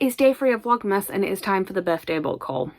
It's day 3 of Vlogmas and it is time for the birthday book haul.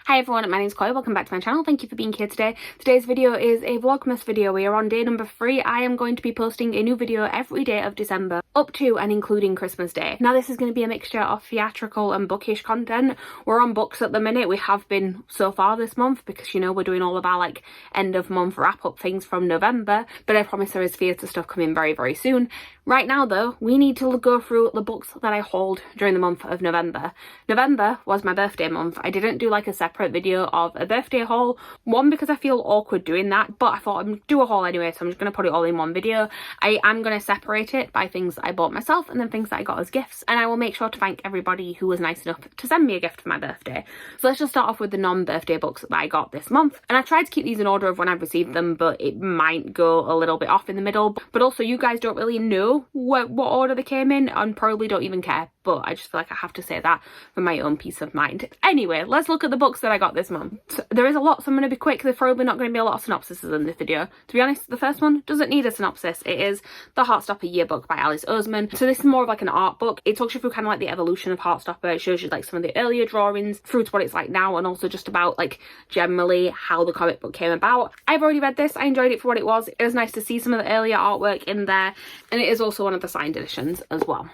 Hi everyone, my name's Chloe, welcome back to my channel. Thank you for being here today. Today's video is a Vlogmas video. We are on day number 3. I am going to be posting a new video every day of December, up to and including Christmas Day. Now this is going to be a mixture of theatrical and bookish content. We're on books at the minute. We have been so far this month because, you know, we're doing all of our like end of month wrap up things from November, but I promise there is theatre stuff coming very, very soon. Right now though, we need to go through the books that I hauled during the month of November. November was my birthday month. I didn't do like a separate video of a birthday haul. One, because I feel awkward doing that, but I thought I'd do a haul anyway, so I'm just going to put it all in one video. I am going to separate it by things that I bought myself and then things that I got as gifts, and I will make sure to thank everybody who was nice enough to send me a gift for my birthday. So let's just start off with the non-birthday books that I got this month, and I tried to keep these in order of when I received them, but it might go a little bit off in the middle. But also, you guys don't really know what order they came in and probably don't even care, but I just feel like I have to say that for my own peace of mind. Anyway, let's look at the books that I got this month. So there is a lot, so I'm going to be quick. There's probably not going to be a lot of synopsises in this video. To be honest, the first one doesn't need a synopsis. It is The Heartstopper Yearbook by Alice Oseman. So this is more of like an art book. It talks you through kind of like the evolution of Heartstopper. It shows you like some of the earlier drawings through to what it's like now, and also just about like generally how the comic book came about. I've already read this. I enjoyed it for what it was. It was nice to see some of the earlier artwork in there, and it is also one of the signed editions as well.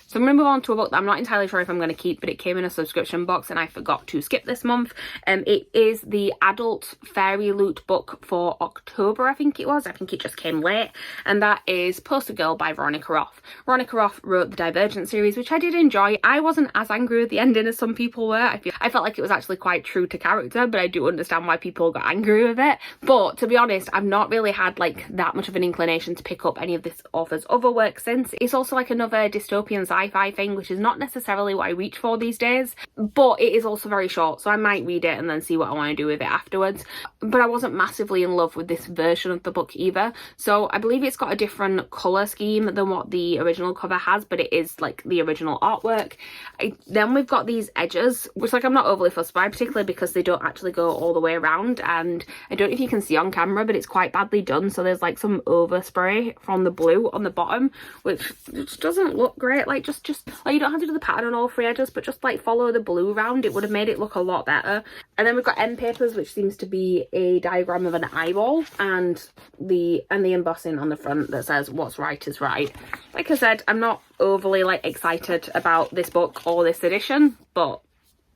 So I'm going to move on to a book that I'm not entirely sure if I'm going to keep, but it came in a subscription box and I forgot to skip this month. It is the adult fairy loot book for October, I think it was. I think it just came late. And that is Poster Girl by Veronica Roth. Veronica Roth wrote the Divergent series, which I did enjoy. I wasn't as angry with the ending as some people were. I felt like it was actually quite true to character, but I do understand why people got angry with it. But to be honest, I've not really had like that much of an inclination to pick up any of this author's other work since. It's also like another dystopian sci-fi thing, which is not necessarily what I reach for these days, but it is also very short, so I might read it and then see what I want to do with it afterwards. But I wasn't massively in love with this version of the book either. So I believe it's got a different colour scheme than what the original cover has, but it is like the original artwork. Then we've got these edges, which like I'm not overly fussed by, particularly because they don't actually go all the way around, and I don't know if you can see on camera, but it's quite badly done. So there's like some overspray from the blue on the bottom, which doesn't look great. Like just like, you don't have to do the pattern on all 3 edges, but just like follow the blue round. It would have made it look a lot better. And then we've got end papers, which seems to be a diagram of an eyeball, and the embossing on the front that says what's right is right. Like I said, I'm not overly like excited about this book or this edition, but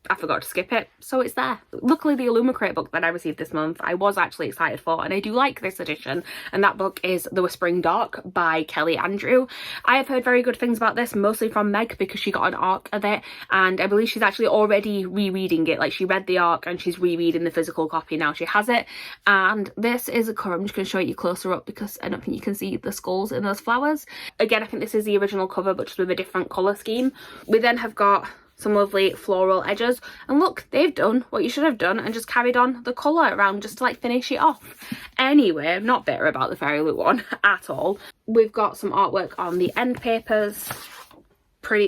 I forgot to skip it, so it's there. Luckily, the Illumicrate book that I received this month, I was actually excited for, and I do like this edition, and that book is The Whispering Dark by Kelly Andrew. I have heard very good things about this, mostly from Meg, because she got an ARC of it, and I believe she's actually already rereading it. Like, she read the ARC, and she's rereading the physical copy now. She has it, and this is a cover. I'm just going to show it you closer up, because I don't think you can see the skulls in those flowers. Again, I think this is the original cover, but just with a different colour scheme. We then have got some lovely floral edges, and look, they've done what you should have done and just carried on the colour around just to like finish it off. Anyway, I'm not bitter about the Fairy Loot one at all. We've got some artwork on the end papers,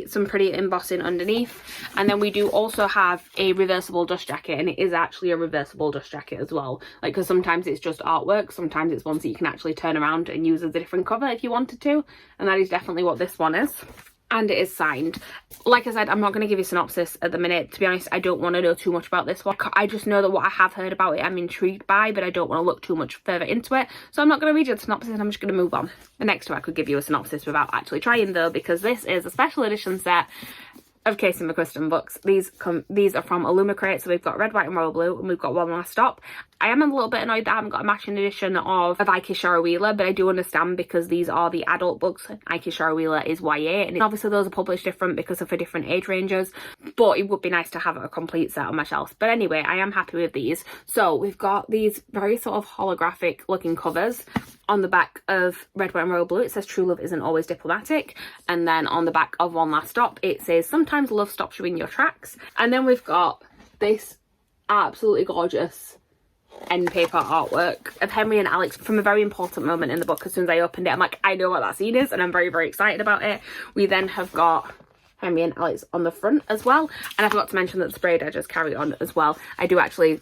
some pretty embossing underneath, and then we do also have a reversible dust jacket, and it is actually a reversible dust jacket as well, like, because sometimes it's just artwork, sometimes it's ones that you can actually turn around and use as a different cover if you wanted to, and that is definitely what this one is. And it is signed. Like I said, I'm not going to give you a synopsis at the minute. To be honest, I don't want to know too much about this one. I just know that what I have heard about it I'm intrigued by, but I don't want to look too much further into it. So I'm not going to read you the synopsis, I'm just going to move on. The next two I could give you a synopsis without actually trying though, because this is a special edition set of Casey McQuiston books. These are from Illumicrate, so we've got Red, White and Royal Blue, and we've got One Last Stop. I am a little bit annoyed that I haven't got a matching edition of Ike Shara Wheeler, but I do understand because these are the adult books. Ike Shara Wheeler is YA, and obviously those are published different because of for different age ranges, but it would be nice to have a complete set on my shelf. But anyway, I am happy with these. So we've got these very sort of holographic looking covers. On the back of Red, White and Royal Blue, it says true love isn't always diplomatic. And then on the back of One Last Stop, it says sometimes love stops you in your tracks. And then we've got this absolutely gorgeous end paper artwork of Henry and Alex from a very important moment in the book. As soon as I opened it, I'm like, I know what that scene is, and I'm very, very excited about it. We then have got Henry and Alex on the front as well. And I forgot to mention that the sprayed edges carry on as well. I do actually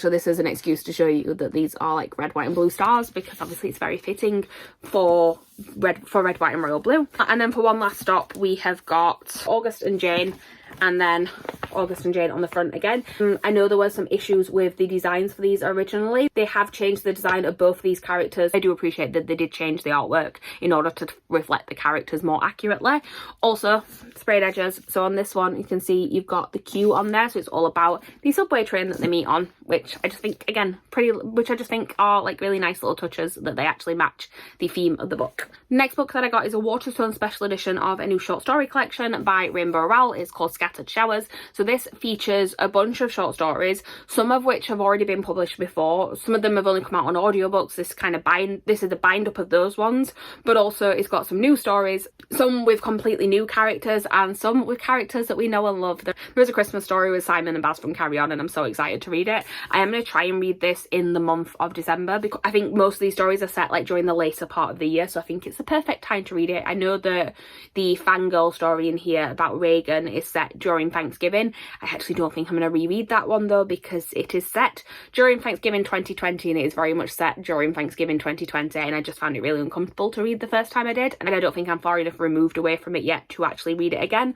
this is an excuse to show you that these are like red, white and blue stars, because obviously it's very fitting for red, white and royal blue. And then for one last stop, we have got August and Jane, and then August and Jane on the front again. I know there were some issues with the designs for these originally. They have changed the design of both these characters. I do appreciate that they did change the artwork in order to reflect the characters more accurately. Also, sprayed edges. So on this one, you can see you've got the Q on there. So it's all about the subway train that they meet on, which I just think, again, which I just think are like really nice little touches that they actually match the theme of the book. Next book that I got is a Waterstone special edition of a new short story collection by Rainbow Rowell. It's called Scattered Showers. So this features a bunch of short stories, some of which have already been published before. Some of them have only come out on audiobooks. This is a bind up of those ones, but also it's got some new stories, some with completely new characters and some with characters that we know and love. There's a Christmas story with Simon and Baz from Carry On, and I'm so excited to read it. I am going to try and read this in the month of December, because I think most of these stories are set like during the later part of the year, so I think it's the perfect time to read it. I know that the fangirl story in here about Reagan is set during Thanksgiving. I actually don't think I'm going to reread that one though, because it is set during Thanksgiving 2020 and it is very much set during Thanksgiving 2020, and I just found it really uncomfortable to read the first time I did, and I don't think I'm far enough removed away from it yet to actually read it again.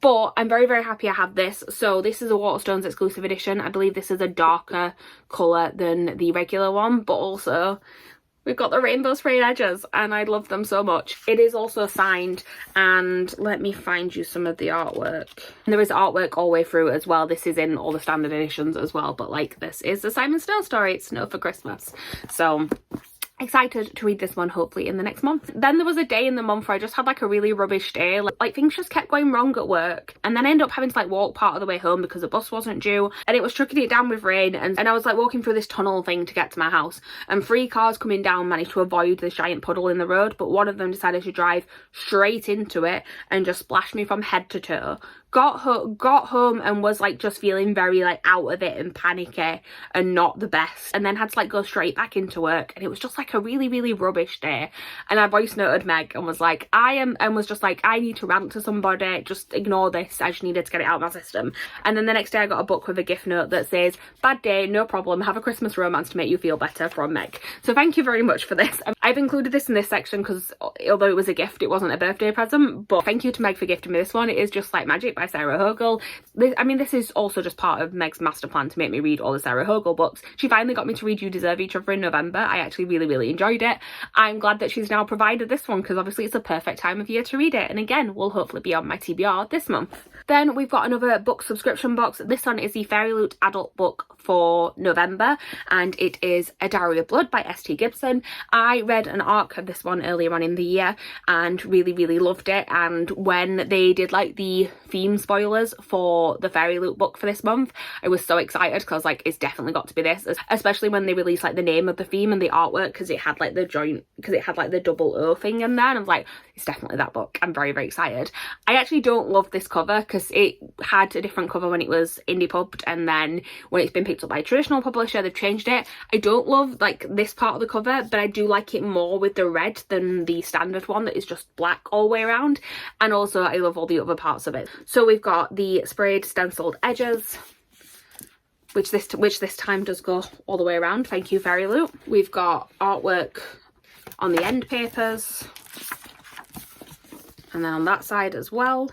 But I'm very, very happy I have this. So this is a Waterstones exclusive edition. I believe this is a darker colour than the regular one, but also we've got the rainbow sprayed edges and I love them so much. It is also signed, and let me find you some of the artwork. And there is artwork all the way through as well. This is in all the standard editions as well, but like this is the Simon Snow story. It's Snow for Christmas. So excited to read this one hopefully in the next month. Then there was a day in the month where I just had like a really rubbish day, like things just kept going wrong at work, and then I ended up having to like walk part of the way home because the bus wasn't due, and it was trucking it down with rain, and I was like walking through this tunnel thing to get to my house, and 3 cars coming down managed to avoid this giant puddle in the road, but one of them decided to drive straight into it and just splash me from head to toe. Got home and was like just feeling very like out of it and panicky and not the best, and then had to like go straight back into work, and it was just like a really, really rubbish day. And I voice noted Meg and was like, I need to rant to somebody, just ignore this, I just needed to get it out of my system. And then the next day I got a book with a gift note that says, bad day, no problem, have a Christmas romance to make you feel better, from Meg. So thank you very much for this. I've included this in this section because although it was a gift, it wasn't a birthday present, but thank you to Meg for gifting me this one. It is Just Like Magic by Sarah Hogel. This is also just part of Meg's master plan to make me read all the Sarah Hogel books. She finally got me to read You Deserve Each Other in November. I actually really, really enjoyed it. I'm glad that she's now provided this one, because obviously it's a perfect time of year to read it, and again will hopefully be on my TBR this month. Then we've got another book subscription box. This one is the Fairy Loot adult book for November, and it is A Diary of Blood by S.T. Gibson. I read an arc of this one earlier on in the year and really, really loved it, and when they did like the theme spoilers for the Fairy Loot book for this month, I was so excited because I was like, it's definitely got to be this, especially when they released like the name of the theme and the artwork, because it had like the double O thing in there, and I was like, it's definitely that book. I'm very, very excited. I actually don't love this cover because it had a different cover when it was indie pubbed, and then when it's been picked up by a traditional publisher they've changed it. I don't love like this part of the cover, but I do like it more with the red than the standard one that is just black all the way around, and also I love all the other parts of it. So we've got the sprayed stenciled edges, which this time does go all the way around. Thank you, Fairy Loot. We've got artwork on the end papers, and then on that side as well,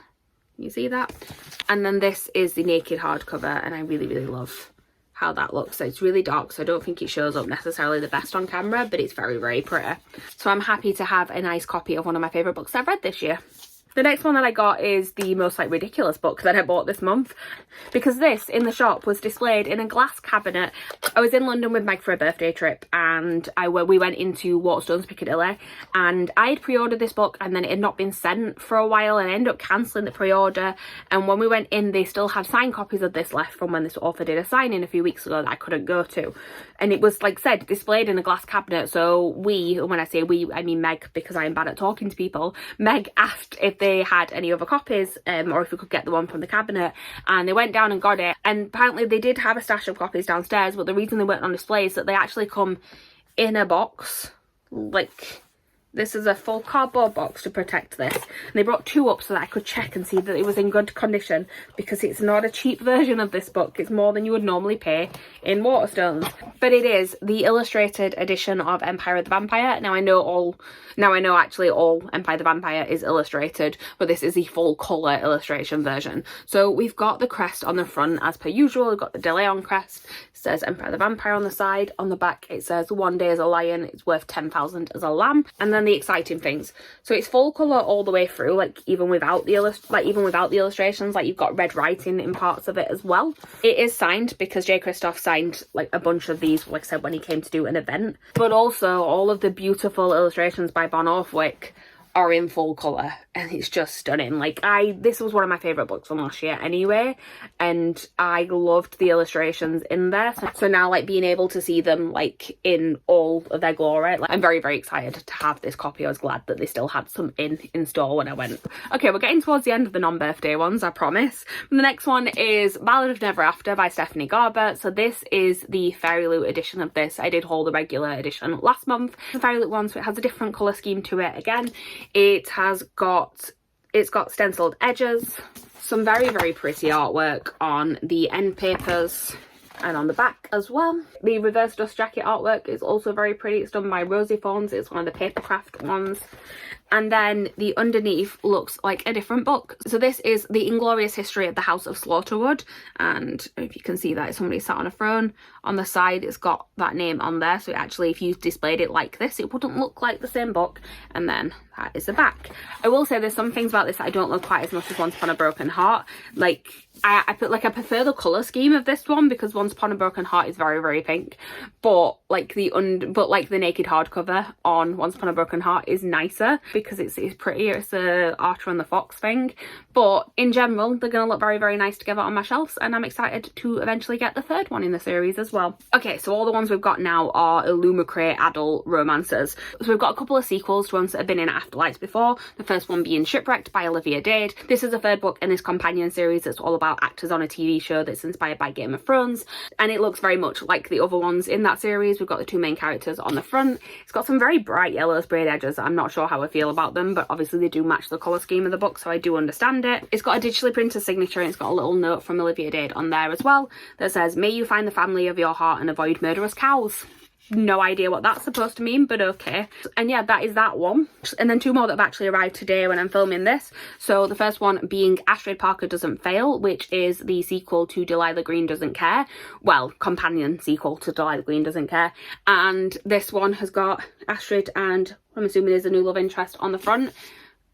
you see that. And then this is the naked hardcover, and I really, really love how that looks. So it's really dark, so I don't think it shows up necessarily the best on camera, but it's very, very pretty. So I'm happy to have a nice copy of one of my favourite books I've read this year. The next one that I got is the most like ridiculous book that I bought this month, because this in the shop was displayed in a glass cabinet. I was in London with Meg for a birthday trip, and we went into Waterstones Piccadilly, and I had pre-ordered this book and then it had not been sent for a while, and I ended up cancelling the pre-order. And when we went in, they still had signed copies of this left from when this author did a signing a few weeks ago that I couldn't go to, and it was like said displayed in a glass cabinet. So when I say we, I mean Meg, because I am bad at talking to people. Meg asked if they had any other copies, or if we could get the one from the cabinet, and they went down and got it. And apparently they did have a stash of copies downstairs, but the reason they weren't on display is that they actually come in a box, like This is a full cardboard box to protect this. And they brought 2 up so that I could check and see that it was in good condition, because it's not a cheap version of this book. It's more than you would normally pay in Waterstones. But it is the illustrated edition of Empire of the Vampire. Now I know actually all Empire of the Vampire is illustrated, but this is the full colour illustration version. So we've got the crest on the front as per usual. We've got the De Leon crest. It says Empire of the Vampire on the side. On the back it says 1 day as a lion, it's worth 10,000 as a lamb. And then the exciting things, so it's full color all the way through, like even without the illustrations, like you've got red writing in parts of it as well. It is signed because J. Kristoff signed like a bunch of these, like I said, when he came to do an event, but also all of the beautiful illustrations by Bon Orthwick are in full colour, and it's just stunning. Like this was one of my favourite books from last year anyway, and I loved the illustrations in there. So now, like, being able to see them like in all of their glory, like, I'm very, very excited to have this copy. I was glad that they still had some in store when I went. Okay, we're getting towards the end of the non-birthday ones, I promise. And the next one is Ballad of Never After by Stephanie Garber. So this is the Fairy Loot edition of this. I did haul the regular edition last month. The Fairy Loot one, so it has a different colour scheme to it again. It's got stenciled edges, some very, very pretty artwork on the end papers and on the back as well. The reverse dust jacket artwork is also very pretty. It's done by Rosie Fawns. It's one of the papercraft ones. And then the underneath looks like a different book. So this is The Inglorious History of the House of Slaughterwood. And if you can see that, somebody sat on a throne. On the side, it's got that name on there. So actually, if you displayed it like this, it wouldn't look like the same book. And then that is the back. I will say there's some things about this that I don't love quite as much as Once Upon a Broken Heart. Like, I prefer the colour scheme of this one, because Once Upon a Broken Heart is very, very pink. But like the naked hardcover on Once Upon a Broken Heart is nicer, because it's prettier. It's a Archer and the Fox thing. But in general, they're going to look very, very nice together on my shelves, and I'm excited to eventually get the 3rd one in the series as well. Okay, so all the ones we've got now are Illumicrate adult romances. So we've got a couple of sequels to ones that have been in Afterlights before. The first one being Shipwrecked by Olivia Dade. This is the 3rd book in this companion series that's all about actors on a TV show that's inspired by Game of Thrones, and it looks very much like the other ones in that series. We've got the 2 main characters on the front. It's got some very bright yellow sprayed edges. I'm not sure how I feel about them, but obviously they do match the colour scheme of the book, so I do understand it. It's got a digitally printed signature, and it's got a little note from Olivia Dade on there as well that says, "May you find the family of your heart and avoid murderous cows." No idea what that's supposed to mean, but okay. And yeah, that is that one. And then 2 more that have actually arrived today when I'm filming this. So the first one being Astrid Parker Doesn't Fail, which is the sequel to Delilah Green Doesn't Care. Well, companion sequel to Delilah Green Doesn't Care. And this one has got Astrid and I'm assuming is a new love interest on the front.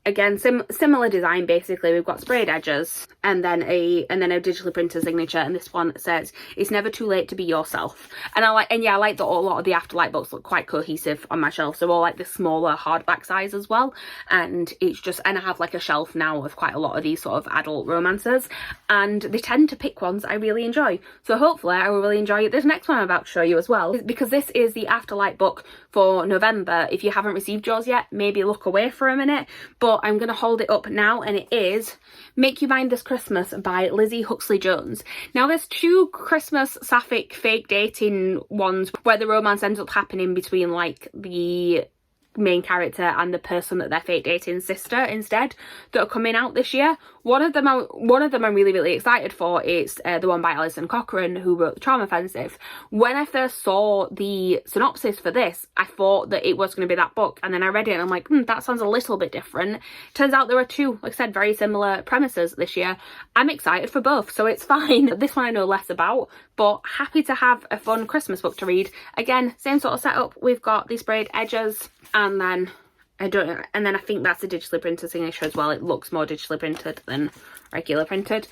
Again, similar design basically. We've got sprayed edges and then a digitally printed signature, and this one says, "It's never too late to be yourself." And I like that a lot of the Afterlight books look quite cohesive on my shelf. So all like the smaller hardback size as well, and I have like a shelf now of quite a lot of these sort of adult romances, and they tend to pick ones I really enjoy. So hopefully I will really enjoy this next one I'm about to show you as well, because this is the Afterlight book for November. If you haven't received yours yet, maybe look away for a minute, but I'm going to hold it up now, and it is Make You Mine This Christmas by Lizzie Huxley Jones. Now there's 2 Christmas sapphic fake dating ones where the romance ends up happening between like the main character and the person that they're fake dating sister instead, that are coming out this year. One of them I'm really, really excited for. It's the one by Alison Cochrane, who wrote The Charm Offensive. When I first saw the synopsis for this, I thought that it was going to be that book, and then I read it and I'm like, that sounds a little bit different. Turns out there are 2, like I said, very similar premises this year. I'm excited for both, so it's fine. This one I know less about, but happy to have a fun Christmas book to read. Again, same sort of setup. We've got these sprayed edges, and then I think that's a digitally printed signature as well. It looks more digitally printed than regular printed.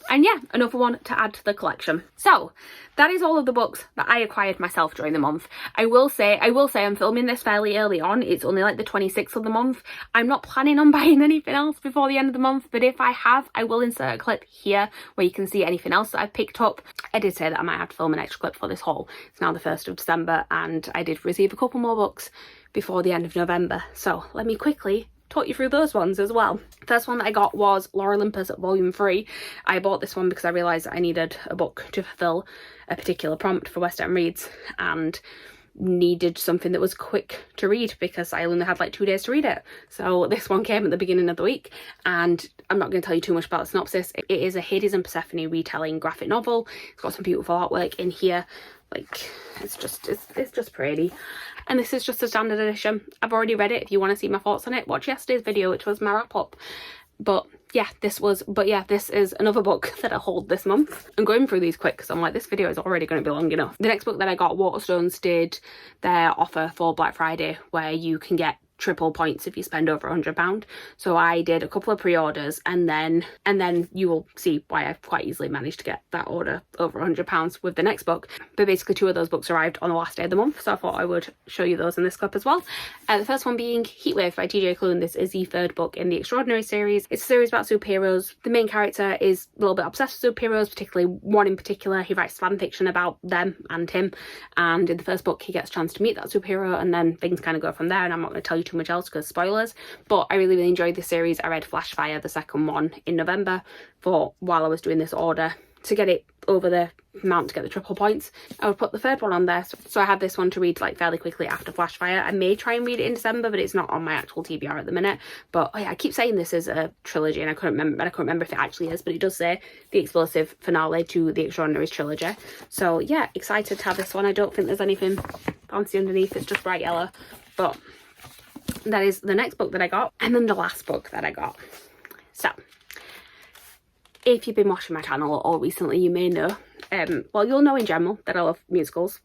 And yeah, another one to add to the collection. So that is all of the books that I acquired myself during the month. I will say I'm filming this fairly early on. It's only like the 26th of the month. I'm not planning on buying anything else before the end of the month, but if I have, I will insert a clip here where you can see anything else that I've picked up. I did say that I might have to film an extra clip for this haul. It's now the 1st of December, and I did receive a couple more books before the end of November. So let me quickly talk you through those ones as well. First one that I got was Lore Olympus Volume 3. I bought this one because I realised I needed a book to fulfil a particular prompt for West End Reads, and needed something that was quick to read because I only had like 2 days to read it. So this one came at the beginning of the week, and I'm not going to tell you too much about the synopsis. It is a Hades and Persephone retelling graphic novel. It's got some beautiful artwork in here. Like, it's just pretty. And this is just a standard edition. I've already read it. If you want to see my thoughts on it, watch yesterday's video, which was my wrap up. But yeah, this is another book that I hold this month. I'm going through these quick because I'm like, this video is already going to be long enough. The next book that I got, Waterstones did their offer for Black Friday where you can get triple points if you spend over £100. So I did a couple of pre-orders, and then you will see why I've quite easily managed to get that order over £100 with the next book. But basically 2 of those books arrived on the last day of the month, so I thought I would show you those in this clip as well. The first one being Heatwave by TJ Klune. This is the 3rd book in the Extraordinary series. It's a series about superheroes. The main character is a little bit obsessed with superheroes, particularly one in particular. He writes fan fiction about them and him, and in the first book he gets a chance to meet that superhero, and then things kind of go from there, and I'm not going to tell you too much else because spoilers. But I really enjoyed this series. I read Flashfire, the second one, in November while I was doing this order to get it over the amount to get the triple points. I would put the 3rd one on there, so I had this one to read like fairly quickly after Flashfire. I may try and read it in December, but it's not on my actual TBR at the minute. But oh yeah, I keep saying this is a trilogy, and I couldn't remember if it actually is, but it does say the explosive finale to the Extraordinaries trilogy. So yeah, excited to have this one. I don't think there's anything fancy underneath, it's just bright yellow. But that is the next book that I got, and then the last book that I got. So if you've been watching my channel or recently, you may know, well, you'll know in general that I love musicals.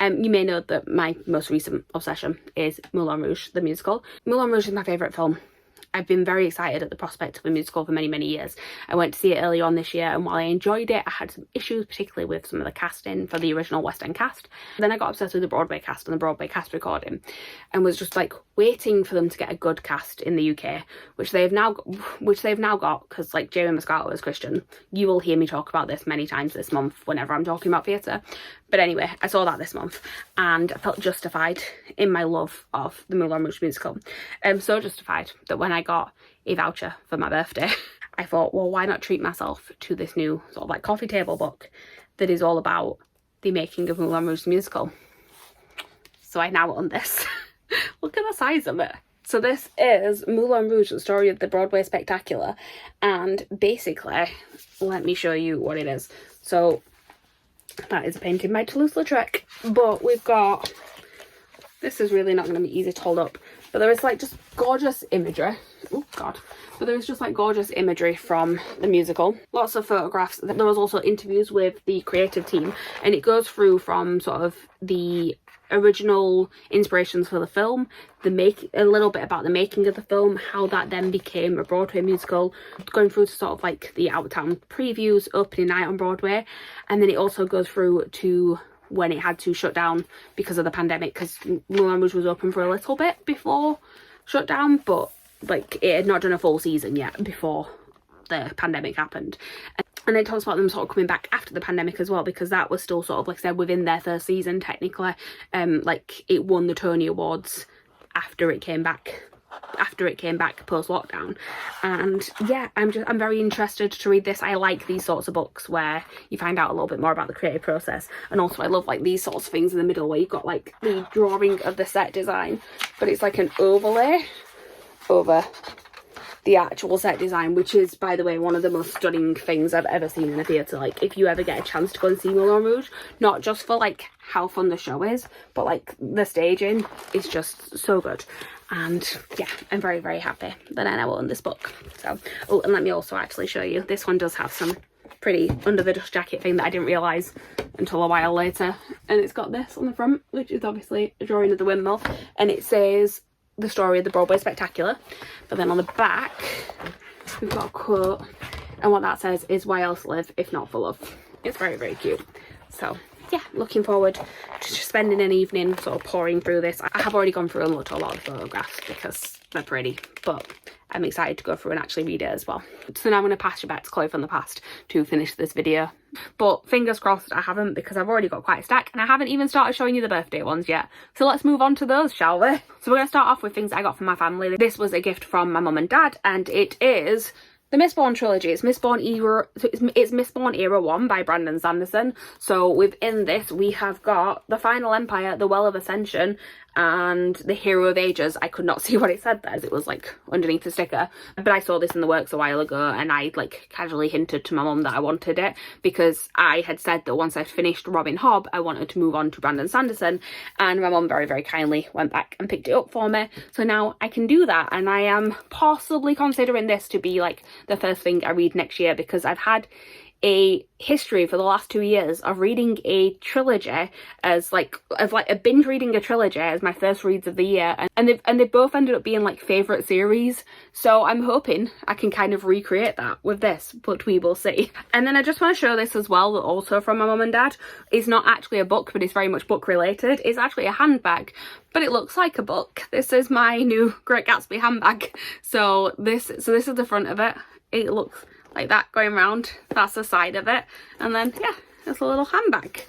You may know that my most recent obsession is Moulin Rouge, the musical. Moulin Rouge is my favourite film. I've been very excited at the prospect of a musical for many, many years. I went to see it early on this year, and while I enjoyed it, I had some issues, particularly with some of the casting for the original West End cast. Then I got obsessed with the Broadway cast and the Broadway cast recording, and was just like waiting for them to get a good cast in the UK, which they've now got, because like Jamie Moscato is Christian. You will hear me talk about this many times this month whenever I'm talking about theatre. But anyway, I saw that this month, and I felt justified in my love of the Moulin Rouge musical. So justified that when I got a voucher for my birthday, I thought, well, why not treat myself to this new sort of like coffee table book that is all about the making of Moulin Rouge the musical. So I now own this. Look at the size of it. So this is Moulin Rouge, the story of the Broadway spectacular, and basically, let me show you what it is. So that is a painting by Toulouse-Lautrec, but we've got, this is really not going to be easy to hold up, but there is like just gorgeous imagery. Oh god. But there is just like gorgeous imagery from the musical. Lots of photographs. There was also interviews with the creative team, and it goes through from sort of the original inspirations for the film, a little bit about the making of the film, how that then became a Broadway musical, going through to sort of like the out of town previews, opening night on Broadway, and then it also goes through to when it had to shut down because of the pandemic, because Moulin Rouge was open for a little bit before shutdown, but like it had not done a full season yet before the pandemic happened. And it talks about them sort of coming back after the pandemic as well, because that was still sort of, like I said, within their 1st season technically. Like it won the Tony Awards after it came back post lockdown. And yeah, I'm very interested to read this. I like these sorts of books where you find out a little bit more about the creative process, and also I love like these sorts of things in the middle where you've got like the drawing of the set design, but it's like an overlay over the actual set design, which is, by the way, one of the most stunning things I've ever seen in a theatre. Like, if you ever get a chance to go and see Moulin Rouge, not just for like how fun the show is, but like the staging is just so good. And yeah, I'm very, very happy that I now own this book. So, oh, and let me also actually show you, this one does have some pretty under the dust jacket thing that I didn't realise until a while later, and it's got this on the front, which is obviously a drawing of the windmill, and it says the story of the Broadway spectacular. But then on the back we've got a quote, and what that says is, why else live if not for love. It's very, very cute. So yeah, looking forward to just spending an evening sort of pouring through this. I have already gone through and looked at a lot of photographs because they're pretty, but I'm excited to go through and actually read it as well. So now I'm going to pass you back to Chloe from the past to finish this video. But fingers crossed I haven't, because I've already got quite a stack, and I haven't even started showing you the birthday ones yet. So let's move on to those, shall we? So we're going to start off with things I got from my family. This was a gift from my mum and dad, and it is the Mistborn trilogy. It's Mistborn era. So it's Mistborn Era 1 by Brandon Sanderson. So within this, we have got The Final Empire, The Well of Ascension, and The Hero of Ages. I could not see what it said there as it was like underneath the sticker, but I saw this in the works a while ago, and I like casually hinted to my mum that I wanted it because I had said that once I finished Robin Hobb, I wanted to move on to Brandon Sanderson, and my mum very, very kindly went back and picked it up for me. So now I can do that, and I am possibly considering this to be like the first thing I read next year, because I've had a history for the last 2 years of reading a trilogy as like a binge reading a trilogy as my first reads of the year, and they've both ended up being like favorite series. So I'm hoping I can kind of recreate that with this, but we will see. And then I just want to show this as well, that also from my mum and dad. It's not actually a book, but it's very much book related. It's actually a handbag, but it looks like a book. This is my new Great Gatsby handbag. So this is the front of it. It looks like that going round. That's the side of it, and then yeah, it's a little handbag,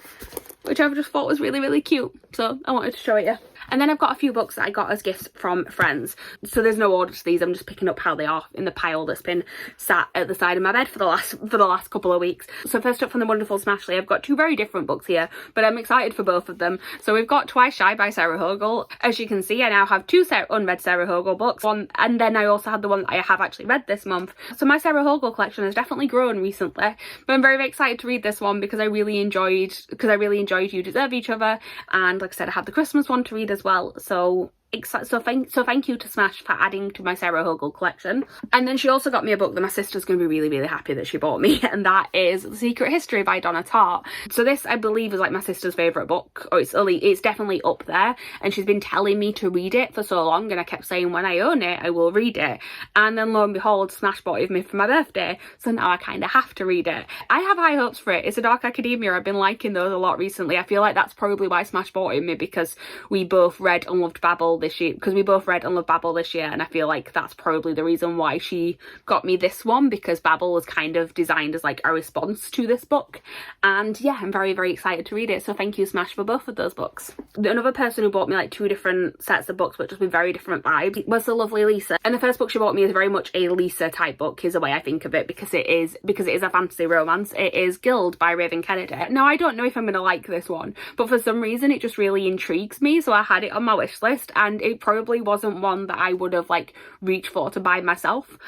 which I just thought was really, really cute, so I wanted to show it you. And then I've got a few books that I got as gifts from friends. So there's no order to these. I'm just picking up how they are in the pile that's been sat at the side of my bed for the last couple of weeks. So first up, from the wonderful Smashley, I've got two very different books here, but I'm excited for both of them. So we've got Twice Shy by Sarah Hogle. As you can see, I now have two unread Sarah Hogle books. One, and then I also had the one that I have actually read this month. So my Sarah Hogle collection has definitely grown recently, but I'm very, very excited to read this one because I really enjoyed You Deserve Each Other, and like I said, I have the Christmas one to read as well. So thank you to Smash for adding to my Sarah Hogle collection. And then she also got me a book that my sister's going to be really, really happy that she bought me, and that is The Secret History by Donna Tartt. So this, I believe, is like my sister's favourite book, or it's definitely up there, and she's been telling me to read it for so long, and I kept saying when I own it I will read it, and then lo and behold, Smash bought it for me for my birthday, so now I kind of have to read it. I have high hopes for it. It's a dark academia. I've been liking those a lot recently. I feel like that's probably why Smash bought it for me, because we both read and loved Babel this year, and I feel like that's probably the reason why she got me this one, because Babel was kind of designed as like a response to this book. And yeah, I'm very, very excited to read it, so thank you Smash for both of those books. Another person who bought me like two different sets of books but just with very different vibes was the lovely Lisa, and the first book she bought me is very much a Lisa type book, is the way I think of it, because it is a fantasy romance. It is Guild by Raven Kennedy. Now I don't know if I'm gonna like this one, but for some reason it just really intrigues me, so I had it on my wish list, and it probably wasn't one that I would have like reached for to buy myself,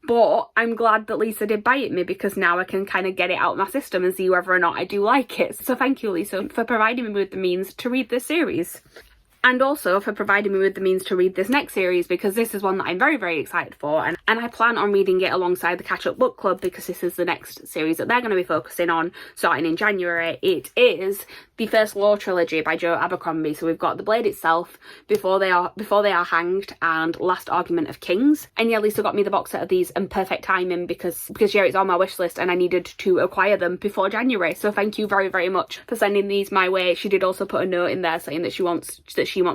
but I'm glad that Lisa did buy it me, because now I can kind of get it out of my system and see whether or not I do like it. So thank you, Lisa, for providing me with the means to read this series, and also for providing me with the means to read this next series, because this is one that I'm very, very excited for, and I plan on reading it alongside the Catch Up Book Club, because this is the next series that they're going to be focusing on starting in January. It is the First Law trilogy by Joe Abercrombie. So we've got The Blade Itself, Before They Are Hanged, and Last Argument of Kings. And yeah, Lisa got me the box set of these in perfect timing, because yeah, it's on my wish list and I needed to acquire them before January. So thank you very, very much for sending these my way. She did also put a note in there saying that she wants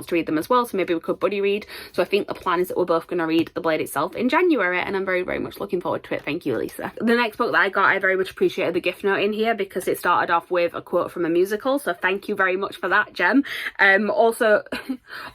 to read them as well, so maybe we could buddy read. So I think the plan is that we're both going to read The Blade Itself in January, and I'm very, very much looking forward to it. Thank you, Lisa. The next book that I got, I very much appreciated the gift note in here, because it started off with a quote from a musical, so thank you very much for that, Jem. Also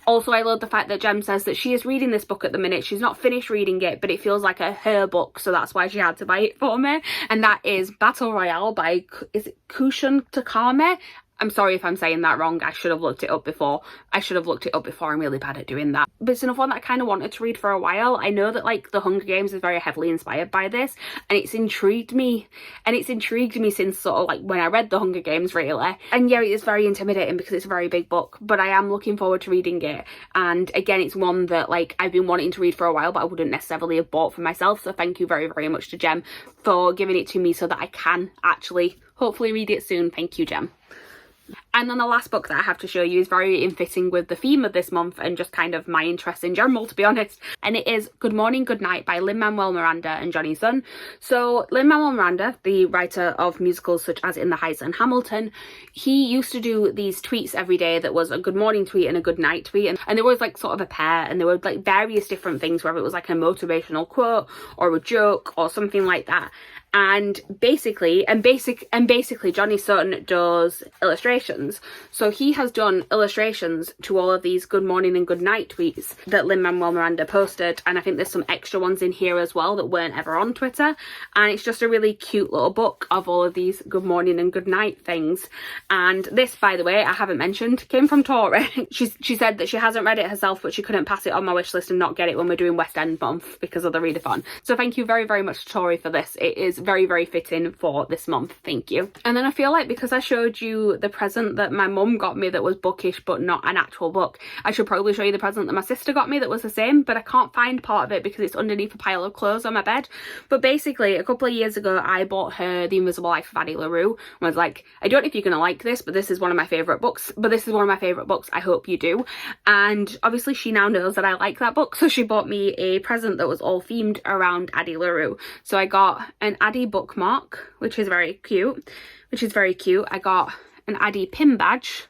I love the fact that Jem says that she is reading this book at the minute. She's not finished reading it, but it feels like her book, so that's why she had to buy it for me, and that is Battle Royale by, is it Kushan Takame? I'm sorry if I'm saying that wrong. I should have looked it up before. I'm really bad at doing that. But it's another one that I kind of wanted to read for a while. I know that like The Hunger Games is very heavily inspired by this, and it's intrigued me. And it's intrigued me since sort of like when I read The Hunger Games, really. And yeah, it is very intimidating because it's a very big book, but I am looking forward to reading it. And again, it's one that like I've been wanting to read for a while, but I wouldn't necessarily have bought for myself. So thank you very, very much to Jem for giving it to me so that I can actually hopefully read it soon. Thank you, Jem. And then the last book that I have to show you is very in fitting with the theme of this month and just kind of my interest in general, to be honest. And it is Good Morning, Good Night by Lin-Manuel Miranda and Johnny Sun. So Lin-Manuel Miranda, the writer of musicals such as In the Heights and Hamilton, he used to do these tweets every day that was a good morning tweet and a good night tweet. And there was like sort of a pair, and there were like various different things, whether it was like a motivational quote or a joke or something like that. and basically Johnny Sutton does illustrations, so he has done illustrations to all of these good morning and good night tweets that Lin-Manuel Miranda posted, and I think there's some extra ones in here as well that weren't ever on Twitter, and it's just a really cute little book of all of these good morning and good night things. And this, by the way, I haven't mentioned, came from Tori. She said that she hasn't read it herself, but she couldn't pass it on my wish list and not get it when we're doing West End month because of the readathon. So thank you very, very much, Tori, for this. It is very, very fitting for this month. Thank you. And then I feel like because I showed you the present that my mum got me that was bookish but not an actual book, I should probably show you the present that my sister got me that was the same, but I can't find part of it because it's underneath a pile of clothes on my bed. But basically, a couple of years ago, I bought her The Invisible Life of Addie LaRue. I was like, I don't know if you're going to like this, but this is one of my favourite books. I hope you do. And obviously she now knows that I like that book, so she bought me a present that was all themed around Addie LaRue. So I got an Addie bookmark, which is very cute. I got an Addie pin badge,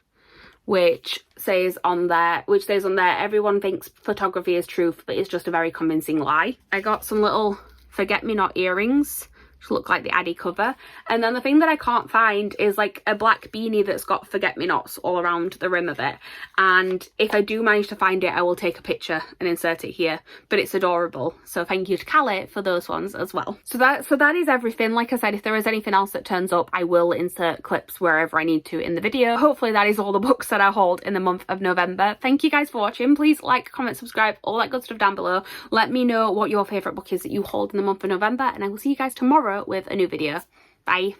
which says on there, everyone thinks photography is truth, but it's just a very convincing lie. I got some little forget-me-not earrings, which look like the Addie cover. And then the thing that I can't find is like a black beanie that's got forget-me-nots all around the rim of it. And if I do manage to find it, I will take a picture and insert it here, but it's adorable. So thank you to Callie for those ones as well. So that is everything. Like I said, if there is anything else that turns up, I will insert clips wherever I need to in the video. Hopefully that is all the books that I hold in the month of November. Thank you guys for watching. Please like, comment, subscribe, all that good stuff down below. Let me know what your favourite book is that you hold in the month of November, and I will see you guys tomorrow with a new video. Bye.